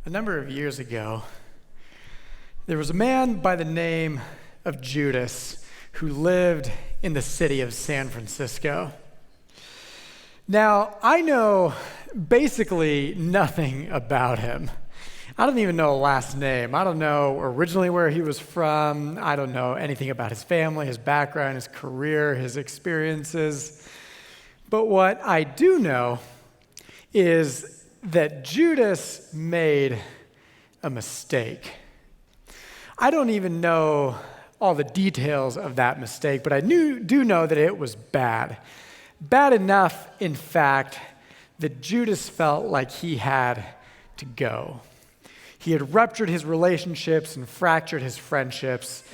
A number of years ago, there was a man by the name of Judas who lived in the city of San Francisco. Now, I know basically nothing about him. I don't even know a last name. I don't know originally where he was from. I don't know anything about his family, his background, his career, his experiences. But what I do know is that Judas made a mistake. I don't even know all the details of that mistake, but I do know that it was bad. Bad enough, in fact, that Judas felt like he had to go. He had ruptured his relationships and fractured his friendships,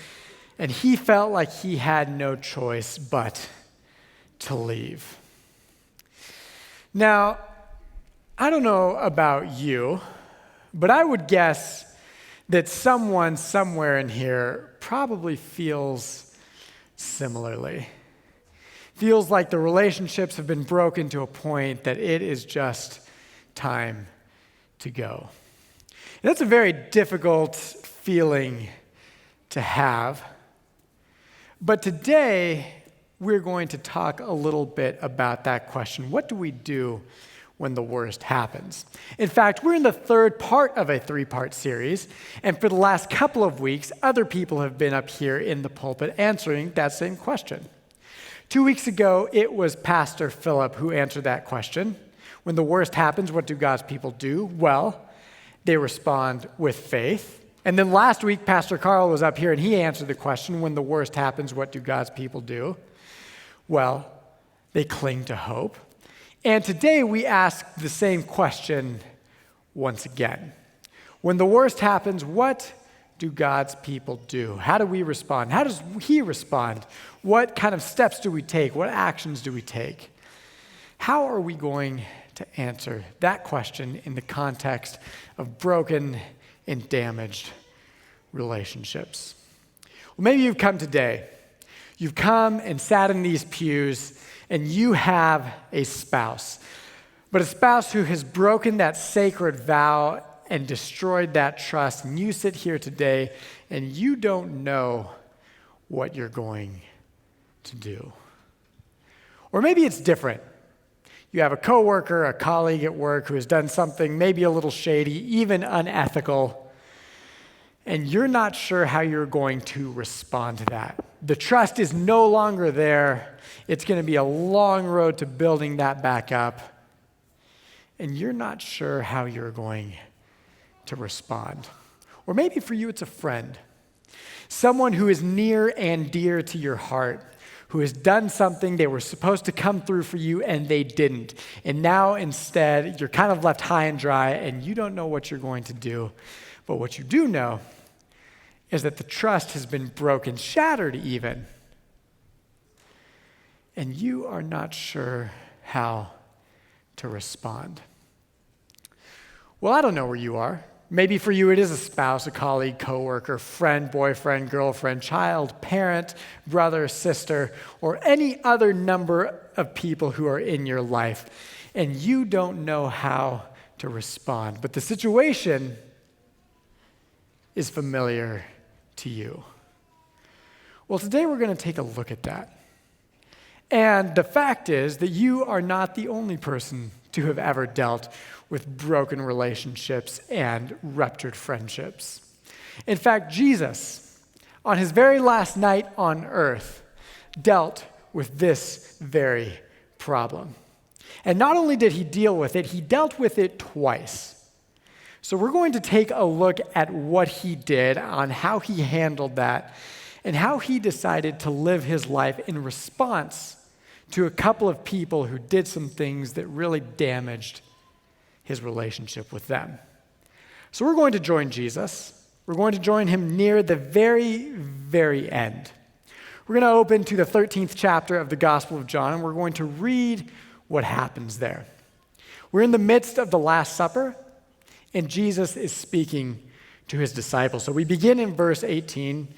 and he felt like he had no choice but to leave. Now, I don't know about you, but I would guess that someone somewhere in here probably feels similarly. Feels like the relationships have been broken to a point that it is just time to go. And that's a very difficult feeling to have. But today, we're going to talk a little bit about that question. What do we do when the worst happens? In fact, we're in the third part of a three-part series, and for the last couple of weeks, other people have been up here in the pulpit answering that same question. 2 weeks ago, it was Pastor Phillips who answered that question. When the worst happens, what do God's people do? Well, they respond with faith. And then last week, Pastor Carl was up here and he answered the question, when the worst happens, what do God's people do? Well, they cling to hope. And today we ask the same question once again. When the worst happens, what do God's people do? How do we respond? How does He respond? What kind of steps do we take? What actions do we take? How are we going to answer that question in the context of broken and damaged relationships? Well, maybe you've come today. You've come and sat in these pews and you have a spouse, but a spouse who has broken that sacred vow and destroyed that trust, and you sit here today and you don't know what you're going to do. Or maybe it's different. You have a coworker, a colleague at work who has done something maybe a little shady, even unethical, and you're not sure how you're going to respond to that. The trust is no longer there. It's going to be a long road to building that back up, and you're not sure how you're going to respond. Or maybe for you, it's a friend, someone who is near and dear to your heart, who has done something they were supposed to come through for you and they didn't. And now instead, you're kind of left high and dry and you don't know what you're going to do. But what you do know is that the trust has been broken, shattered even. And you are not sure how to respond. Well, I don't know where you are. Maybe for you it is a spouse, a colleague, coworker, friend, boyfriend, girlfriend, child, parent, brother, sister, or any other number of people who are in your life, and you don't know how to respond. But the situation is familiar to you. Well, today we're going to take a look at that. And the fact is that you are not the only person to have ever dealt with broken relationships and ruptured friendships. In fact, Jesus, on his very last night on earth, dealt with this very problem. And not only did he deal with it, he dealt with it twice. So we're going to take a look at what he did, on how he handled that, and how he decided to live his life in response to a couple of people who did some things that really damaged his relationship with them. So we're going to join Jesus. We're going to join him near the very, very end. We're going to open to the 13th chapter of the Gospel of John, and we're going to read what happens there. We're in the midst of the Last Supper, and Jesus is speaking to his disciples. So we begin in verse 18.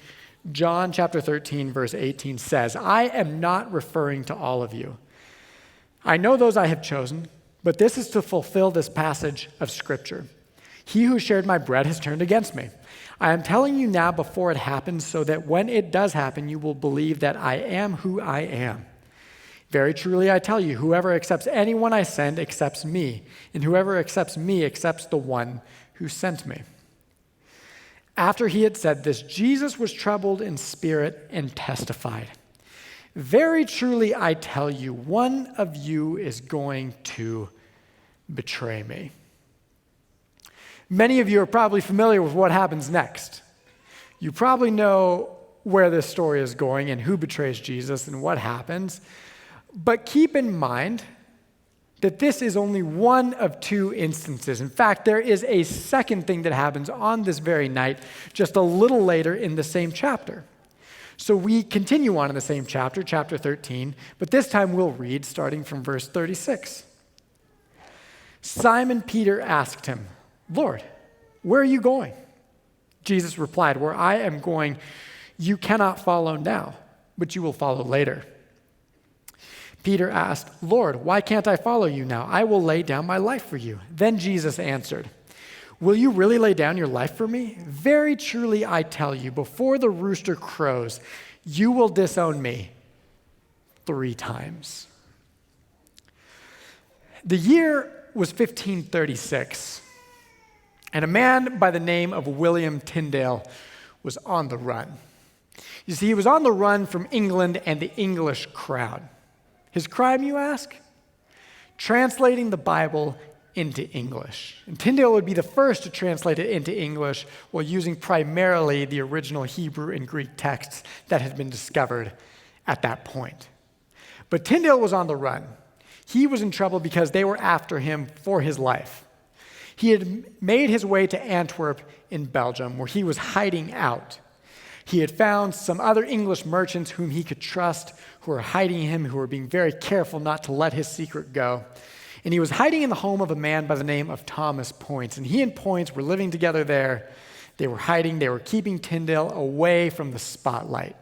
John chapter 13, verse 18 says, "I am not referring to all of you. I know those I have chosen, but this is to fulfill this passage of Scripture. He who shared my bread has turned against me. I am telling you now before it happens, so that when it does happen, you will believe that I am who I am. Very truly I tell you, whoever accepts anyone I send accepts me, and whoever accepts me accepts the one who sent me." After he had said this, Jesus was troubled in spirit and testified, "Very truly I tell you, one of you is going to betray me." Many of you are probably familiar with what happens next. You probably know where this story is going and who betrays Jesus and what happens. But keep in mind that this is only one of two instances. In fact, there is a second thing that happens on this very night, just a little later in the same chapter. So we continue on in the same chapter, chapter 13, but this time we'll read starting from verse 36. Simon Peter asked him, "Lord, where are you going?" Jesus replied, "Where I am going, you cannot follow now, but you will follow later." Peter asked, "Lord, why can't I follow you now? I will lay down my life for you." Then Jesus answered, "Will you really lay down your life for me? Very truly I tell you, before the rooster crows, you will disown me 3 times. The year was 1536, and a man by the name of William Tyndale was on the run. You see, he was on the run from England and the English crown. His crime, you ask? Translating the Bible into English. And Tyndale would be the first to translate it into English while using primarily the original Hebrew and Greek texts that had been discovered at that point. But Tyndale was on the run. He was in trouble because they were after him for his life. He had made his way to Antwerp in Belgium, where he was hiding out. He had found some other English merchants whom he could trust, who were hiding him, who were being very careful not to let his secret go. And he was hiding in the home of a man by the name of Thomas Poyntz. And he and Poyntz were living together there. They were hiding. They were keeping Tyndale away from the spotlight.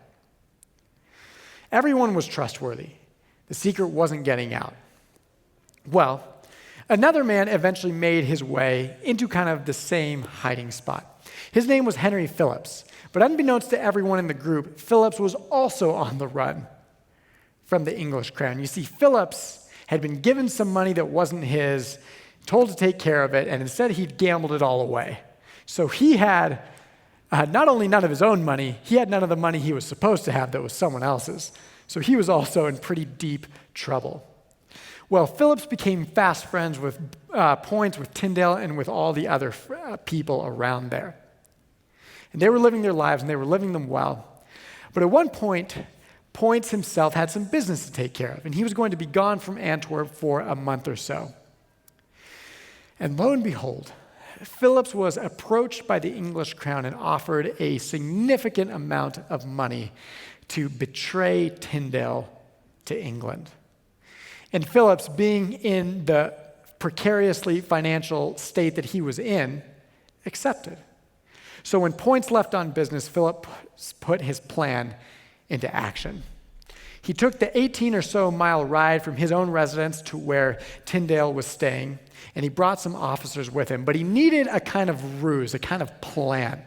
Everyone was trustworthy. The secret wasn't getting out. Well, another man eventually made his way into kind of the same hiding spot. His name was Henry Phillips. But unbeknownst to everyone in the group, Phillips was also on the run from the English crown. You see, Phillips had been given some money that wasn't his, told to take care of it, and instead he'd gambled it all away. So he had not only none of his own money, he had none of the money he was supposed to have that was someone else's. So he was also in pretty deep trouble. Well, Phillips became fast friends with Poyntz, with Tyndale, and with all the other people around there. And they were living their lives, and they were living them well. But at one point, Poyntz himself had some business to take care of, and he was going to be gone from Antwerp for a month or so. And lo and behold, Phillips was approached by the English crown and offered a significant amount of money to betray Tyndale to England. And Phillips, being in the precariously financial state that he was in, accepted. So when Poyntz left on business, Phillips put his plan into action. He took the 18 or so mile ride from his own residence to where Tyndale was staying, and he brought some officers with him. But he needed a kind of ruse, a kind of plan.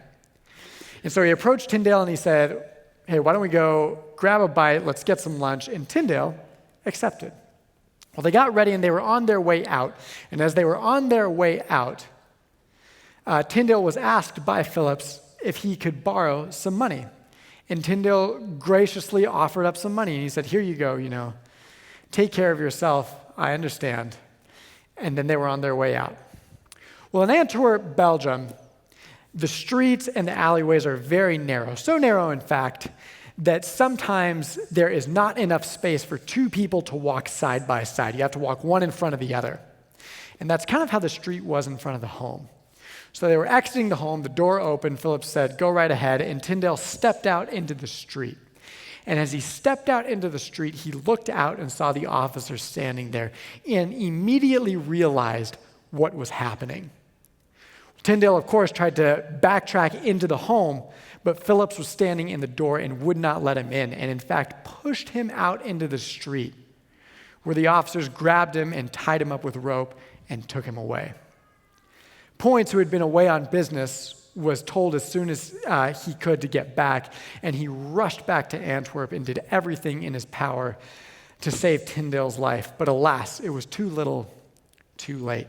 And so he approached Tyndale and he said, "Hey, why don't we go grab a bite, let's get some lunch," and Tyndale accepted. Well, they got ready and they were on their way out. And as they were on their way out, Tyndale was asked by Phillips if he could borrow some money. And Tyndale graciously offered up some money. And he said, "Here you go, take care of yourself, I understand." And then they were on their way out. Well, in Antwerp, Belgium, the streets and the alleyways are very narrow. So narrow, in fact, that sometimes there is not enough space for 2 people to walk side by side. You have to walk one in front of the other. And that's kind of how the street was in front of the home. So they were exiting the home, the door opened, Phillips said, "Go right ahead," and Tyndale stepped out into the street. And as he stepped out into the street, he looked out and saw the officer standing there and immediately realized what was happening. Tyndale, of course, tried to backtrack into the home, but Phillips was standing in the door and would not let him in, and in fact pushed him out into the street, where the officers grabbed him and tied him up with rope and took him away. Points, who had been away on business, was told as soon as he could to get back, and he rushed back to Antwerp and did everything in his power to save Tyndale's life. But alas, it was too little, too late.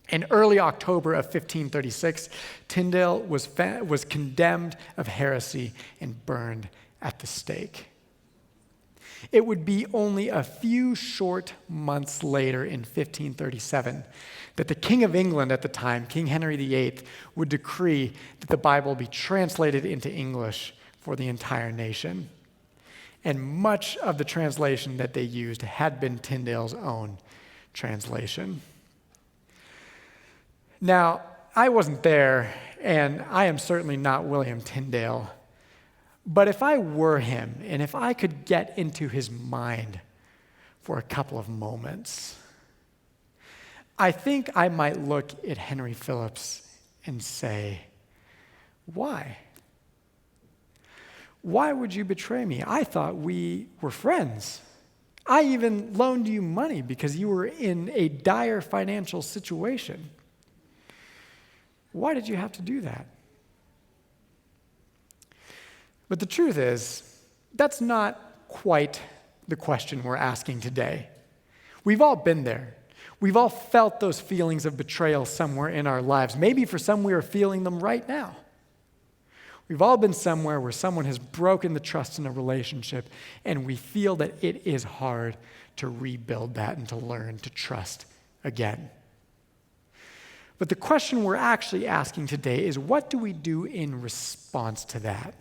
In early October of 1536, Tyndale was condemned of heresy and burned at the stake. It would be only a few short months later, in 1537, that the King of England at the time, King Henry VIII, would decree that the Bible be translated into English for the entire nation. And much of the translation that they used had been Tyndale's own translation. Now, I wasn't there, and I am certainly not William Tyndale, but if I were him, and if I could get into his mind for a couple of moments, I think I might look at Henry Phillips and say, why? Why would you betray me? I thought we were friends. I even loaned you money because you were in a dire financial situation. Why did you have to do that? But the truth is, that's not quite the question we're asking today. We've all been there. We've all felt those feelings of betrayal somewhere in our lives. Maybe for some, we are feeling them right now. We've all been somewhere where someone has broken the trust in a relationship, and we feel that it is hard to rebuild that and to learn to trust again. But the question we're actually asking today is, what do we do in response to that?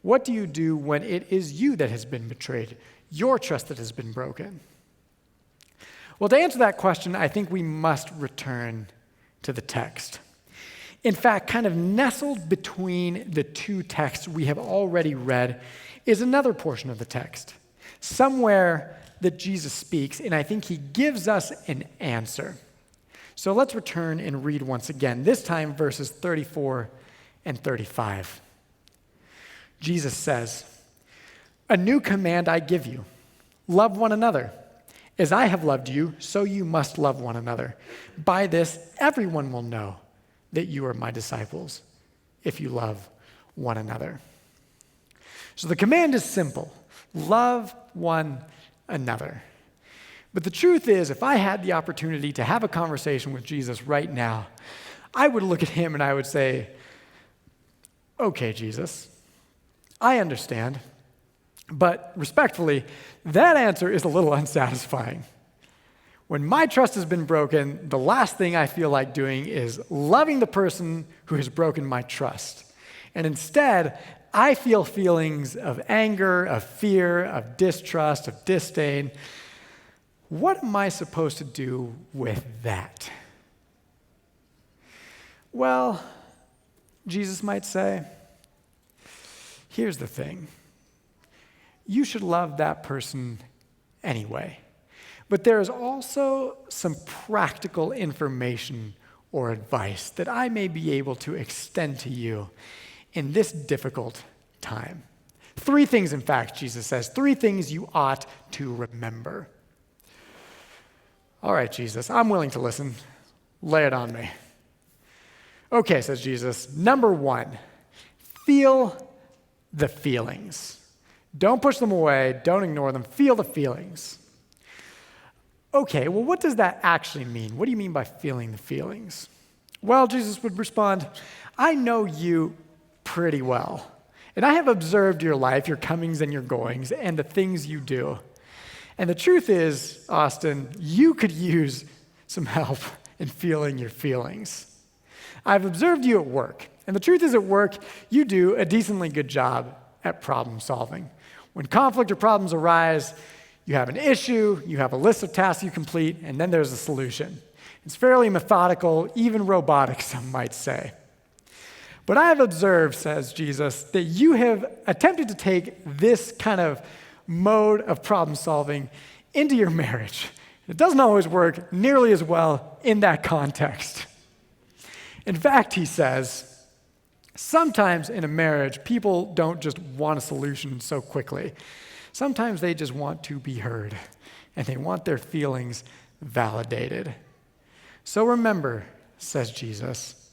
What do you do when it is you that has been betrayed, your trust that has been broken? Well, to answer that question, I think we must return to the text. In fact, kind of nestled between the two texts we have already read is another portion of the text, somewhere that Jesus speaks, and I think he gives us an answer. So let's return and read once again, this time verses 34 and 35. Jesus says, "A new command I give you, love one another. As I have loved you, so you must love one another. By this, everyone will know that you are my disciples, if you love one another." So the command is simple: love one another. But the truth is, if I had the opportunity to have a conversation with Jesus right now, I would look at him and I would say, "Okay, Jesus, I understand, but respectfully, that answer is a little unsatisfying. When my trust has been broken, the last thing I feel like doing is loving the person who has broken my trust. And instead, I feel feelings of anger, of fear, of distrust, of disdain. What am I supposed to do with that?" Well, Jesus might say, here's the thing. You should love that person anyway. But there is also some practical information or advice that I may be able to extend to you in this difficult time. 3 things, in fact, Jesus says, 3 things you ought to remember. All right, Jesus, I'm willing to listen. Lay it on me. Okay, says Jesus. Number 1, feel the feelings. Don't push them away. Don't ignore them. Feel the feelings. Okay, well, what does that actually mean? What do you mean by feeling the feelings? Well, Jesus would respond, I know you pretty well, and I have observed your life, your comings and your goings, and the things you do. And the truth is, Austin, you could use some help in feeling your feelings. I've observed you at work, and the truth is, at work, you do a decently good job at problem solving. When conflict or problems arise, you have an issue, you have a list of tasks you complete, and then there's a solution. It's fairly methodical, even robotic, some might say. But I have observed, says Jesus, that you have attempted to take this kind of mode of problem solving into your marriage. It doesn't always work nearly as well in that context. In fact, he says, sometimes in a marriage, people don't just want a solution so quickly. Sometimes they just want to be heard, and they want their feelings validated. So remember, says Jesus,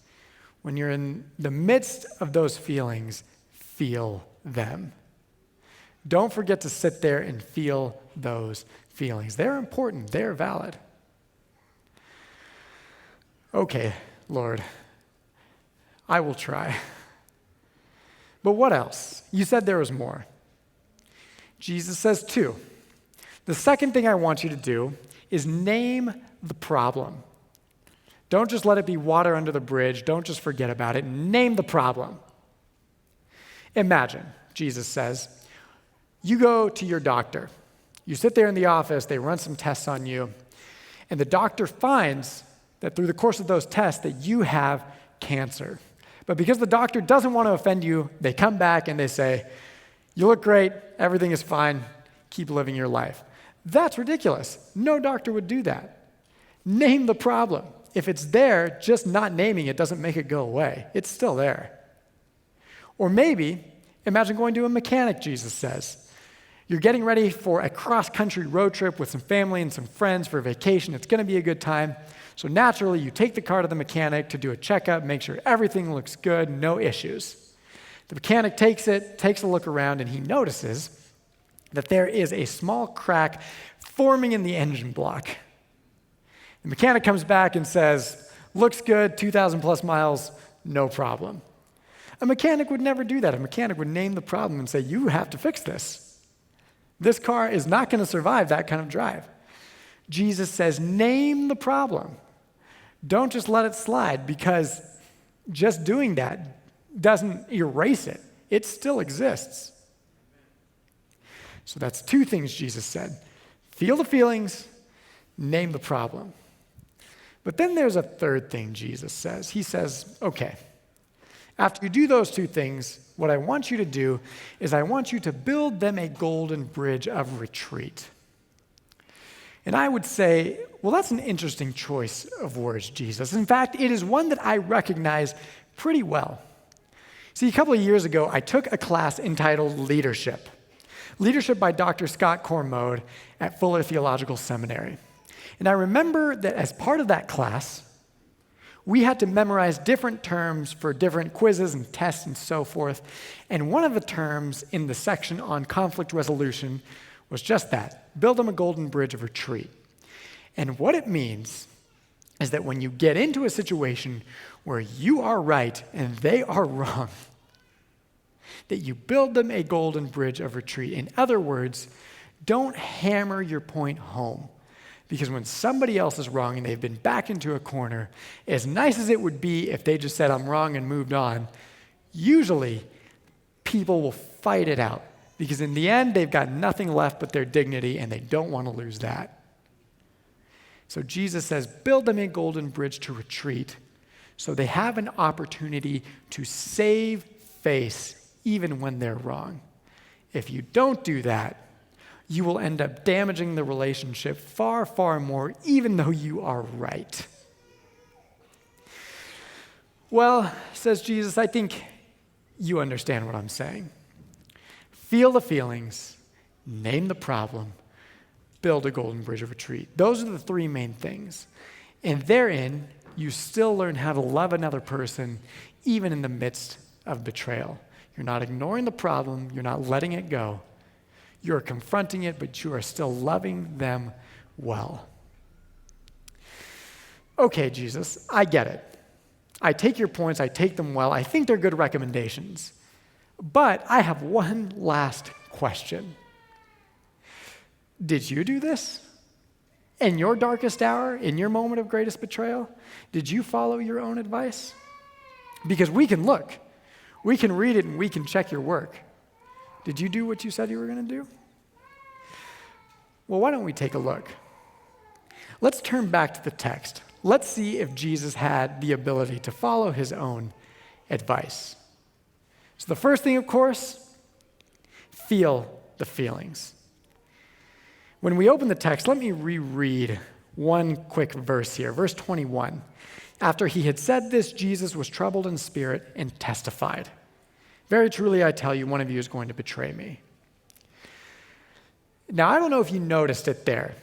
when you're in the midst of those feelings, feel them. Don't forget to sit there and feel those feelings. They're important. They're valid. Okay, Lord, I will try. But what else? You said there was more. Jesus says 2. The second thing I want you to do is name the problem. Don't just let it be water under the bridge. Don't just forget about it. Name the problem. Imagine, Jesus says, you go to your doctor. You sit there in the office, they run some tests on you, and the doctor finds that through the course of those tests that you have cancer. But because the doctor doesn't want to offend you, they come back and they say, you look great, everything is fine, keep living your life. That's ridiculous. No doctor would do that. Name the problem. If it's there, just not naming it doesn't make it go away. It's still there. Or maybe, imagine going to a mechanic, Jesus says. You're getting ready for a cross-country road trip with some family and some friends for a vacation. It's going to be a good time. So naturally, you take the car to the mechanic to do a checkup, make sure everything looks good, no issues. The mechanic takes a look around, and he notices that there is a small crack forming in the engine block. The mechanic comes back and says, looks good, 2,000 plus miles, no problem. A mechanic would never do that. A mechanic would name the problem and say, you have to fix this. This car is not going to survive that kind of drive. Jesus says, name the problem. Don't just let it slide, because just doing that doesn't erase it. It still exists. So that's 2 things Jesus said. Feel the feelings, name the problem. But then there's a third thing Jesus says. He says, okay, after you do those 2 things, what I want you to do is I want you to build them a golden bridge of retreat. And I would say, well, that's an interesting choice of words, Jesus. In fact, it is one that I recognize pretty well. See, a couple of years ago, I took a class entitled Leadership. Leadership by Dr. Scott Cormode at Fuller Theological Seminary. And I remember that as part of that class, we had to memorize different terms for different quizzes and tests and so forth. And one of the terms in the section on conflict resolution was just that, build them a golden bridge of retreat. And what it means is that when you get into a situation where you are right and they are wrong, that you build them a golden bridge of retreat. In other words, don't hammer your point home. Because when somebody else is wrong and they've been backed into a corner, as nice as it would be if they just said, I'm wrong and moved on, usually people will fight it out. Because in the end, they've got nothing left but their dignity, and they don't want to lose that. So Jesus says, build them a golden bridge to retreat so they have an opportunity to save face even when they're wrong. If you don't do that, you will end up damaging the relationship far, far more, even though you are right. Well, says Jesus, I think you understand what I'm saying. Feel the feelings, name the problem, build a golden bridge of retreat. Those are the 3 main things. And therein, you still learn how to love another person, even in the midst of betrayal. You're not ignoring the problem. You're not letting it go. You're confronting it, but you are still loving them well. Okay, Jesus, I get it. I take your points. I take them well. I think they're good recommendations. But I have one last question. Did you do this? In your darkest hour, in your moment of greatest betrayal, did you follow your own advice? Because we can look. We can read it and we can check your work. Did you do what you said you were going to do? Well, why don't we take a look? Let's turn back to the text. Let's see if Jesus had the ability to follow his own advice. So the first thing, of course, feel the feelings. When we open the text, let me reread one quick verse here. Verse 21. After he had said this, Jesus was troubled in spirit and testified. Very truly, I tell you, one of you is going to betray me. Now, I don't know if you noticed it there.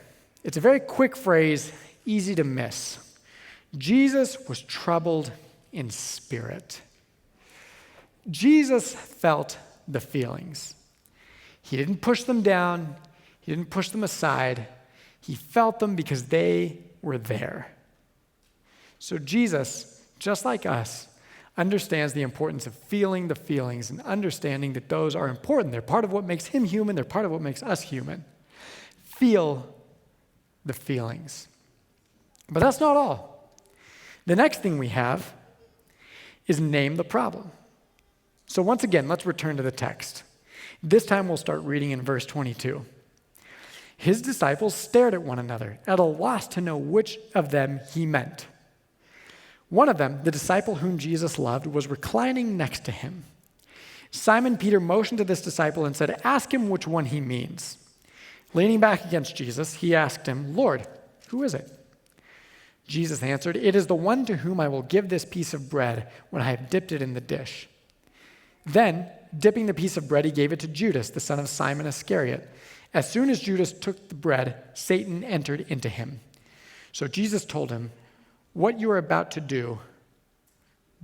It's a very quick phrase, easy to miss. Jesus was troubled in spirit. Jesus felt the feelings. He didn't push them down. He didn't push them aside. He felt them because they were there. So Jesus, just like us, understands the importance of feeling the feelings and understanding that those are important. They're part of what makes him human. They're part of what makes us human. Feel the feelings. But that's not all. The next thing we have is name the problem. So once again, let's return to the text. This time we'll start reading in verse 22. His disciples stared at one another, at a loss to know which of them he meant. One of them, the disciple whom Jesus loved, was reclining next to him. Simon Peter motioned to this disciple and said, "Ask him which one he means." Leaning back against Jesus, he asked him, "Lord, who is it?" Jesus answered, "It is the one to whom I will give this piece of bread when I have dipped it in the dish." Then, dipping the piece of bread, he gave it to Judas, the son of Simon Iscariot. As soon as Judas took the bread, Satan entered into him. So Jesus told him, "What you are about to do,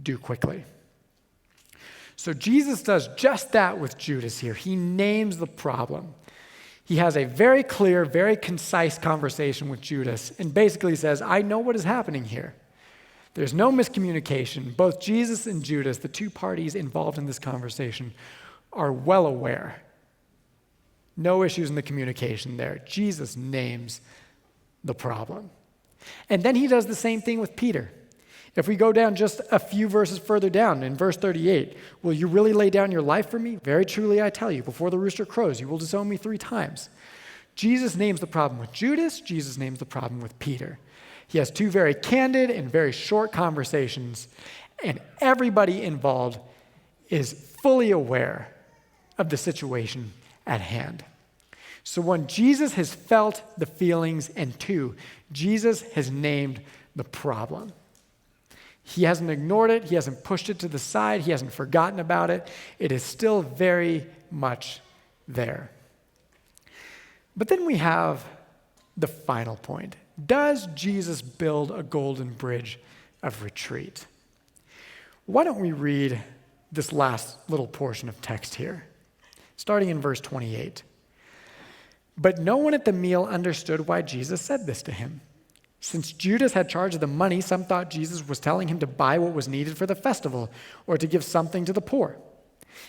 do quickly." So Jesus does just that with Judas here. He names the problem. He has a very clear, very concise conversation with Judas and basically says, I know what is happening here. There's no miscommunication. Both Jesus and Judas, the two parties involved in this conversation, are well aware. No issues in the communication there. Jesus names the problem. And then he does the same thing with Peter. If we go down just a few verses further down, in verse 38, will you really lay down your life for me? Very truly I tell you, before the rooster crows, you will disown me 3 times. Jesus names the problem with Judas. Jesus names the problem with Peter. He has 2 very candid and very short conversations, and everybody involved is fully aware of the situation at hand. So 1, Jesus has felt the feelings, and 2, Jesus has named the problem. He hasn't ignored it. He hasn't pushed it to the side. He hasn't forgotten about it. It is still very much there. But then we have the final point. Does Jesus build a golden bridge of retreat? Why don't we read this last little portion of text here, starting in verse 28. But no one at the meal understood why Jesus said this to him. Since Judas had charge of the money, some thought Jesus was telling him to buy what was needed for the festival or to give something to the poor.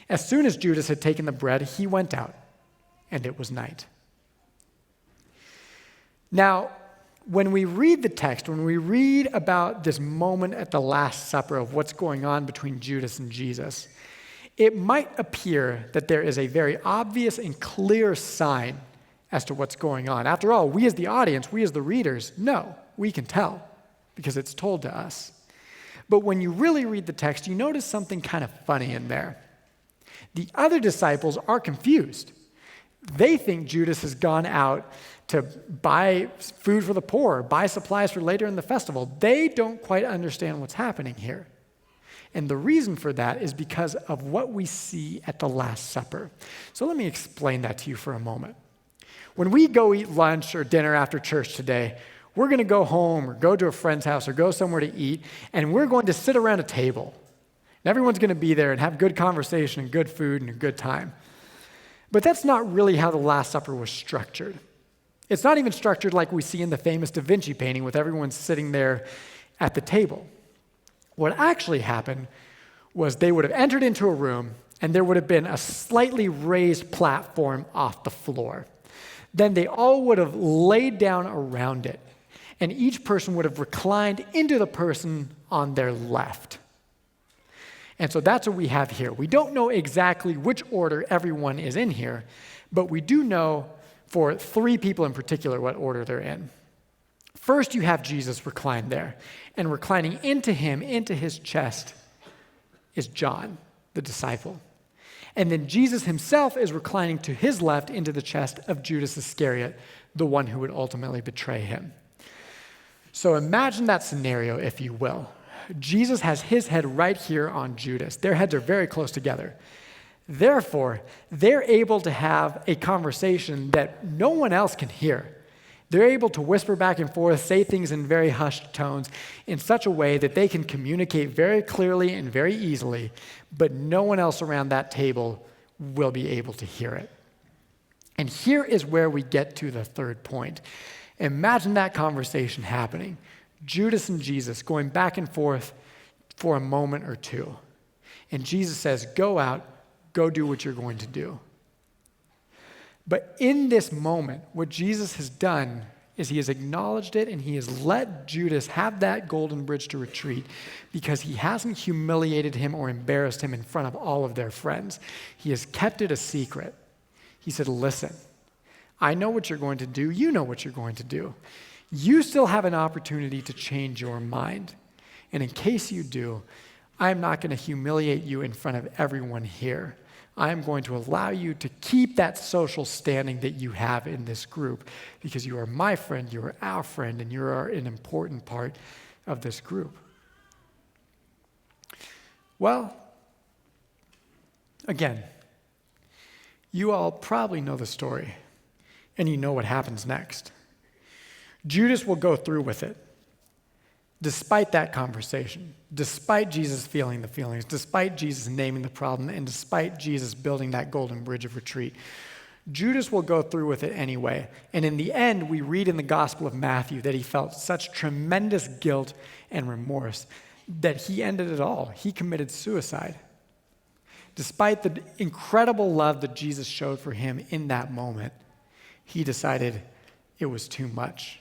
As soon as Judas had taken the bread, he went out, and it was night. Now, when we read the text, when we read about this moment at the Last Supper of what's going on between Judas and Jesus, it might appear that there is a very obvious and clear sign as to what's going on. After all, we as the audience, we as the readers, know, we can tell because it's told to us. But when you really read the text, you notice something kind of funny in there. The other disciples are confused. They think Judas has gone out to buy food for the poor, buy supplies for later in the festival. They don't quite understand what's happening here. And the reason for that is because of what we see at the Last Supper. So let me explain that to you for a moment. When we go eat lunch or dinner after church today, we're going to go home or go to a friend's house or go somewhere to eat, and we're going to sit around a table. And everyone's going to be there and have good conversation and good food and a good time. But that's not really how the Last Supper was structured. It's not even structured like we see in the famous Da Vinci painting with everyone sitting there at the table. What actually happened was they would have entered into a room and there would have been a slightly raised platform off the floor. Then they all would have laid down around it, and each person would have reclined into the person on their left. And so that's what we have here. We don't know exactly which order everyone is in here, but we do know for 3 people in particular what order they're in. First, you have Jesus reclined there, and reclining into him, into his chest, is John, the disciple. And then Jesus himself is reclining to his left into the chest of Judas Iscariot, the one who would ultimately betray him. So imagine that scenario, if you will. Jesus has his head right here on Judas. Their heads are very close together. Therefore, they're able to have a conversation that no one else can hear. They're able to whisper back and forth, say things in very hushed tones in such a way that they can communicate very clearly and very easily, but no one else around that table will be able to hear it. And here is where we get to the third point. Imagine that conversation happening. Judas and Jesus going back and forth for a moment or two. And Jesus says, go out, go do what you're going to do. But in this moment, what Jesus has done is he has acknowledged it and he has let Judas have that golden bridge to retreat because he hasn't humiliated him or embarrassed him in front of all of their friends. He has kept it a secret. He said, listen, I know what you're going to do. You know what you're going to do. You still have an opportunity to change your mind. And in case you do, I am not going to humiliate you in front of everyone here. I am going to allow you to keep that social standing that you have in this group because you are my friend, you are our friend, and you are an important part of this group. Well, again, you all probably know the story, and you know what happens next. Judas will go through with it. Despite that conversation, despite Jesus feeling the feelings, despite Jesus naming the problem, and despite Jesus building that golden bridge of retreat, Judas will go through with it anyway. And in the end, we read in the Gospel of Matthew that he felt such tremendous guilt and remorse that he ended it all. He committed suicide. Despite the incredible love that Jesus showed for him in that moment, he decided it was too much.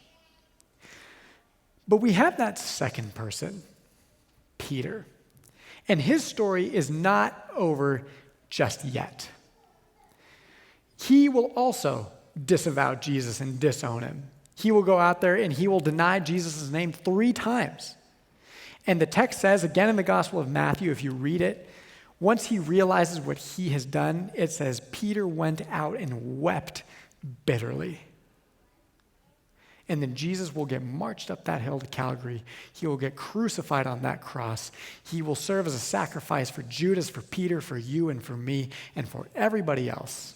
But we have that second person, Peter. And his story is not over just yet. He will also disavow Jesus and disown him. He will go out there and he will deny Jesus' name 3 times. And the text says, again in the Gospel of Matthew, if you read it, once he realizes what he has done, it says, Peter went out and wept bitterly. And then Jesus will get marched up that hill to Calvary. He will get crucified on that cross. He will serve as a sacrifice for Judas, for Peter, for you, and for me, and for everybody else.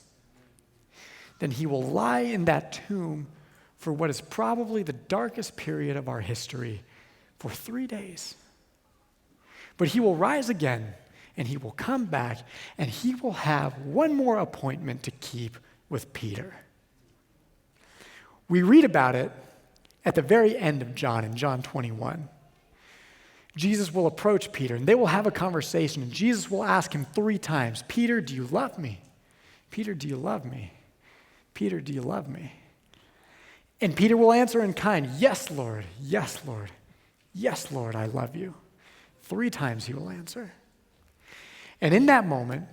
Then he will lie in that tomb for what is probably the darkest period of our history for 3 days. But he will rise again, and he will come back, and he will have one more appointment to keep with Peter. We read about it at the very end of John, in John 21. Jesus will approach Peter, and they will have a conversation, and Jesus will ask him 3 times, Peter, do you love me? Peter, do you love me? Peter, do you love me? And Peter will answer in kind, yes, Lord, yes, Lord, yes, Lord, I love you. 3 times he will answer. And in that moment,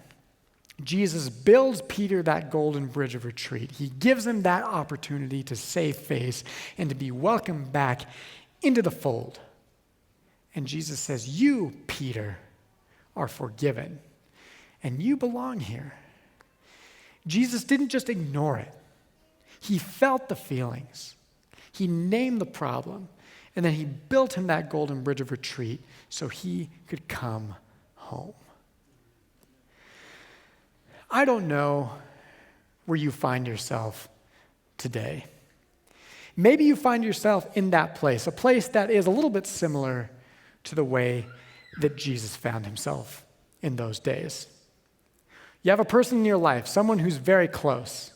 Jesus builds Peter that golden bridge of retreat. He gives him that opportunity to save face and to be welcomed back into the fold. And Jesus says, you, Peter, are forgiven, and you belong here. Jesus didn't just ignore it. He felt the feelings. He named the problem, and then he built him that golden bridge of retreat so he could come home. I don't know where you find yourself today. Maybe you find yourself in that place, a place that is a little bit similar to the way that Jesus found himself in those days. You have a person in your life, someone who's very close,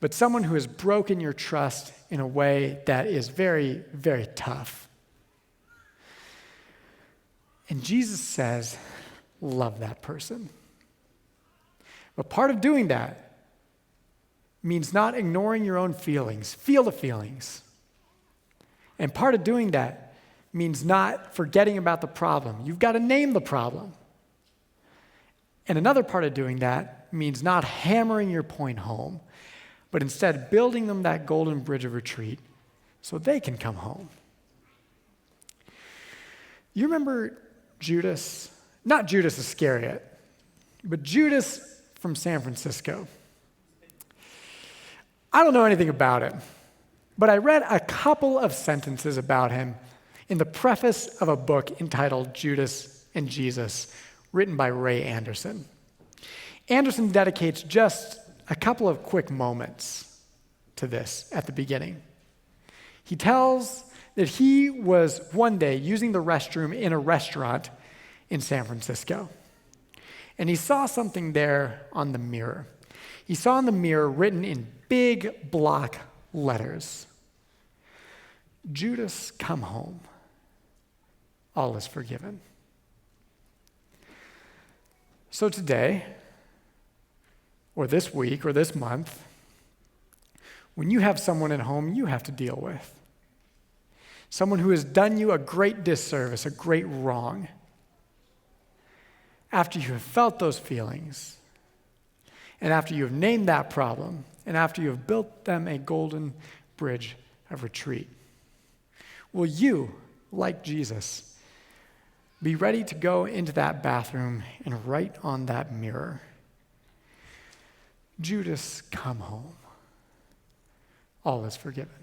but someone who has broken your trust in a way that is very, very tough. And Jesus says, love that person. But part of doing that means not ignoring your own feelings. Feel the feelings. And part of doing that means not forgetting about the problem. You've got to name the problem. And another part of doing that means not hammering your point home, but instead building them that golden bridge of retreat so they can come home. You remember Judas? Not Judas Iscariot, but Judas from San Francisco. I don't know anything about him, but I read a couple of sentences about him in the preface of a book entitled Judas and Jesus, written by Ray Anderson. Anderson dedicates just a couple of quick moments to this at the beginning. He tells that he was one day using the restroom in a restaurant in San Francisco. And he saw something there on the mirror. He saw in the mirror written in big block letters, "Judas, come home. All is forgiven." So today, or this week, or this month, when you have someone at home you have to deal with, someone who has done you a great disservice, a great wrong, after you have felt those feelings, and after you have named that problem, and after you have built them a golden bridge of retreat, will you, like Jesus, be ready to go into that bathroom and write on that mirror, "Judas, come home. All is forgiven"?